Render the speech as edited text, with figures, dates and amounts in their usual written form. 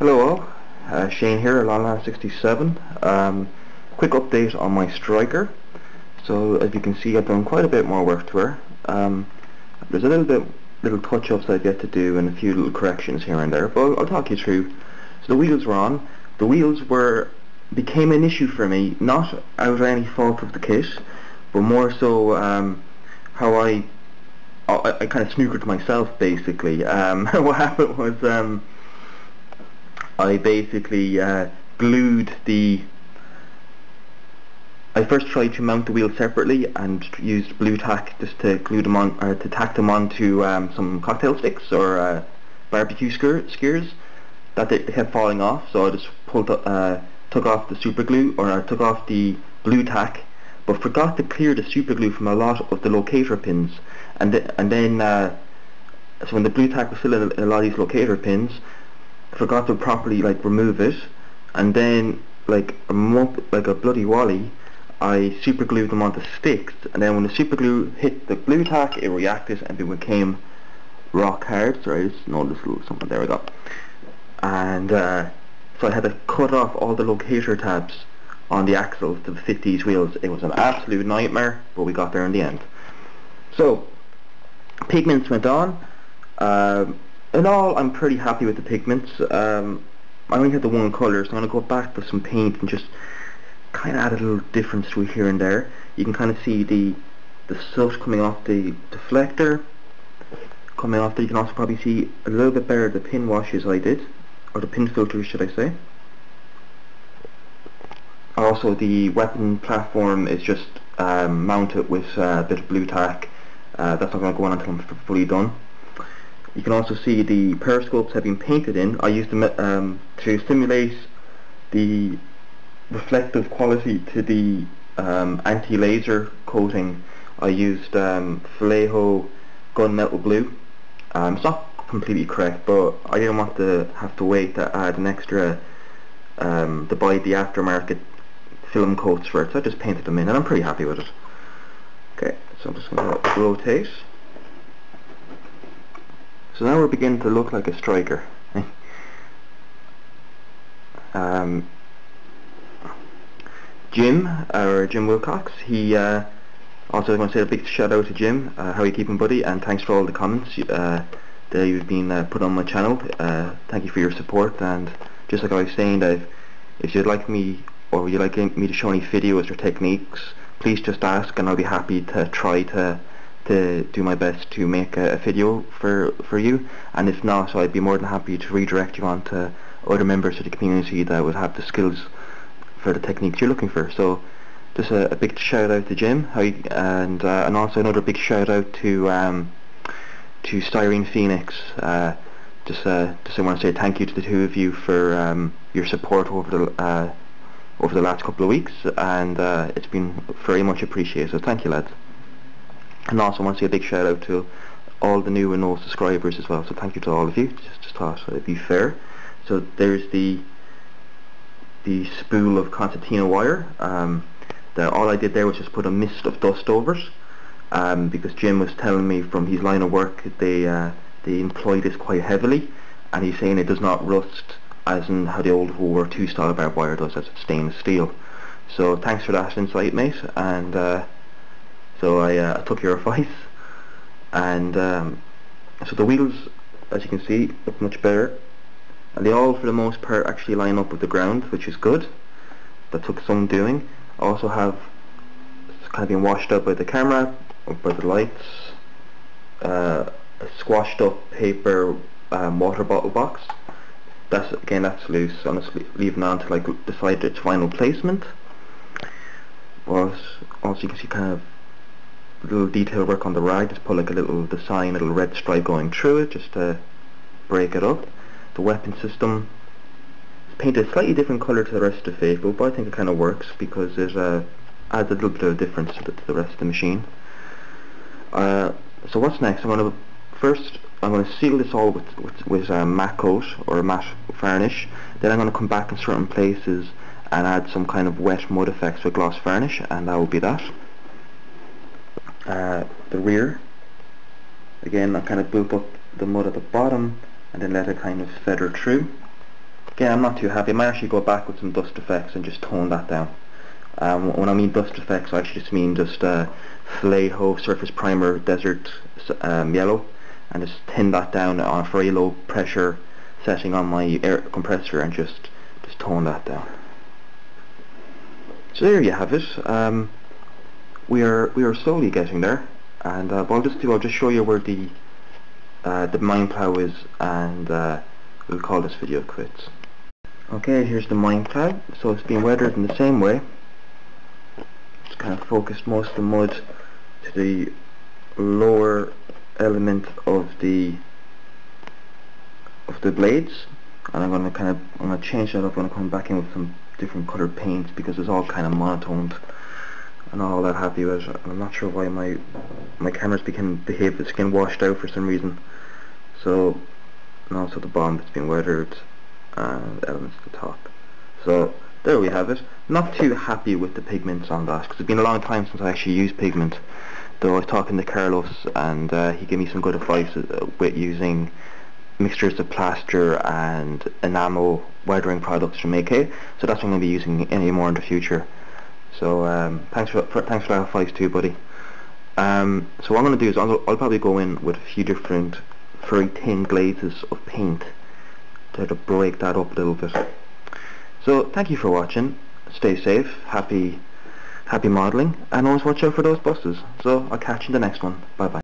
Hello all, Shane here, Lala67. Quick update on my Stryker. So as you can see, I've done quite a bit more work to her. There's a little touch-ups I've yet to do and a few little corrections here and there, but I'll talk you through. So the wheels were on. The wheels became an issue for me, not out of any fault of the kit, but more so how I kind of snookered myself basically. What happened was I basically glued I first tried to mount the wheels separately and used blue tack just to glue them on, or to tack them onto some cocktail sticks or barbecue skewers that they kept falling off. So I just took off the super glue, or I took off the blue tack, but forgot to clear the super glue from a lot of the locator pins. And then so when the blue tack was still in a lot of these locator pins, I forgot to properly remove it, and then like a bloody wally, I super glued them onto sticks, and then when the super glue hit the blue tack, it reacted and it became rock hard. Sorry, I just noticed a little something there we go. And so I had to cut off all the locator tabs on the axles to fit these wheels. It was an absolute nightmare, but we got there in the end. So pigments went on. In all, I'm pretty happy with the pigments. I only had the one colour, so I'm going to go back with some paint and just kind of add a little difference to it here and there. You can kind of see the soot coming off the deflector, coming off there. You can also probably see a little bit better the pin washes I did, or the pin filters should I say. Also the weapon platform is just mounted with a bit of blue tack. That's not going to go on until I'm fully done. You can also see the periscopes have been painted in. I used them to simulate the reflective quality to the anti-laser coating. I used Vallejo gunmetal blue. It's not completely correct, but I didn't want to have to wait to add an extra to buy the aftermarket film coats for it, so I just painted them in, and I'm pretty happy with it. Okay, so I'm just going to rotate. So now we're beginning to look like a Stryker. Jim Wilcox, he also I want to say a big shout out to Jim. How are you keeping, buddy? And thanks for all the comments that you've been put on my channel. Thank you for your support, and just like I was saying, that if you'd like me, or would you like me to show any videos or techniques, please just ask and I'll be happy to try to do my best to make a video for you. And if not, so I'd be more than happy to redirect you on to other members of the community that would have the skills for the techniques you're looking for. So just a big shout out to Jim, and also another big shout out to Styrene Phoenix. Just I want to say thank you to the two of you for your support over the last couple of weeks, and it's been very much appreciated, so thank you, lads. And also I want to say a big shout out to all the new and old subscribers as well, so thank you to all of you. Just thought it'd be fair. So there's the spool of concertina wire. All I did there was just put a mist of dust over it, because Jim was telling me from his line of work they employ this quite heavily, and he's saying it does not rust as in how the old World War II style barbed wire does, as it's stainless steel. So thanks for that insight, mate, and so I took your advice, and so the wheels, as you can see, look much better, and they all for the most part actually line up with the ground, which is good. That took some doing. Also have kind of been washed out by the camera, by the lights, a squashed up paper water bottle box. That's loose. I'm just leaving on to decide its final placement. Also you can see kind of little detail work on the rag. Just put a little red stripe going through it just to break it up. The weapon system is painted a slightly different colour to the rest of the vehicle, but I think it kind of works because it adds a little bit of difference to the rest of the machine. So what's next? I'm going to seal this all with matte coat or matte varnish. Then I'm going to come back in certain places and add some kind of wet mud effects with gloss varnish, and that will be that. The rear, again I kind of built up the mud at the bottom and then let it kind of feather through. Again, I'm not too happy. I might actually go back with some dust effects and just tone that down. When I mean dust effects, I actually just mean just Vallejo Surface Primer Desert Yellow, and just thin that down on a very low pressure setting on my air compressor, and just tone that down. So there you have it. We are slowly getting there, and what I'll just show you where the mine plow is, and we'll call this video quits. Okay, here's the mine plow. So it's been weathered in the same way. Just kind of focused most of the mud to the lower element of the blades, and I'm going to change that up when I come back in with some different colored paints, because it's all kind of monotoned and not all that happy with it. I'm not sure why my camera's behave it's getting washed out for some reason. So, and also the bottom that's been weathered, and elements at the top. So there we have it. Not too happy with the pigments on that, because it's been a long time since I actually used pigment. Though I was talking to Carlos, and he gave me some good advice with using mixtures of plaster and enamel weathering products from AK. So that's what I'm going to be using any more in the future. So thanks for that advice too, buddy. So what I'm going to do is I'll probably go in with a few different very thin glazes of paint to break that up a little bit. So thank you for watching. Stay safe, happy modelling, and always watch out for those buses. So I'll catch you in the next one. Bye bye.